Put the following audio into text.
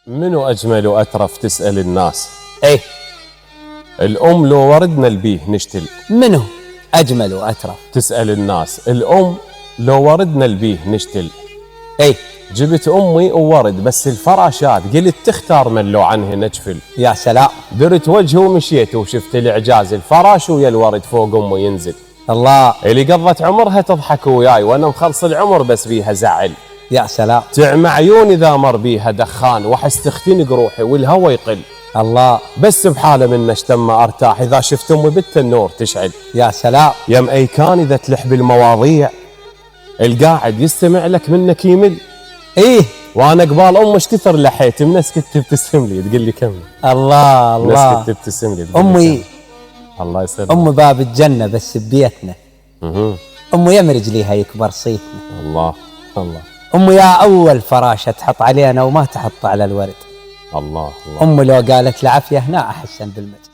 منو أجمل وأترف تسأل الناس؟ ايه الأم لو وردنا البيه نشتل. منو أجمل وأترف؟ تسأل الناس. الأم لو وردنا البيه نشتل. ايه جبت أمي وورد بس الفراشات قلت تختار من لو عنه نجفل. يا سلام. درت وجهه ومشيت وشفت الإعجاز الفراش ويا الورد فوق أمه ينزل. الله. اللي قضت عمرها تضحك وياي وأنا مخلص العمر بس بيها زعل. يا سلام. تعمى عيوني إذا مر بيها دخان وحس تختنق روحي والهوى يقل. الله. بس بحالة من اشتم أرتاح إذا شفت أمي بالتنور تشعل. يا سلام. يم أي كان إذا تلح بالمواضيع القاعد يستمع لك منك يمل. ايه وأنا قبال أمش كثر لحيت منس كنت تبتسم لي تقول لي كمل. الله الله. منس كنت تبتسم لي تقول لي أمي كمل. الله يسلمك. أم باب الجنة بس ببيتنا. أم يم رجليها يكبر صيتنا. الله الله. أم يا أول فراشة تحط علينا وما تحط على الورد. الله الله. أم لو قالت العافية هنا أحسن بالمجد.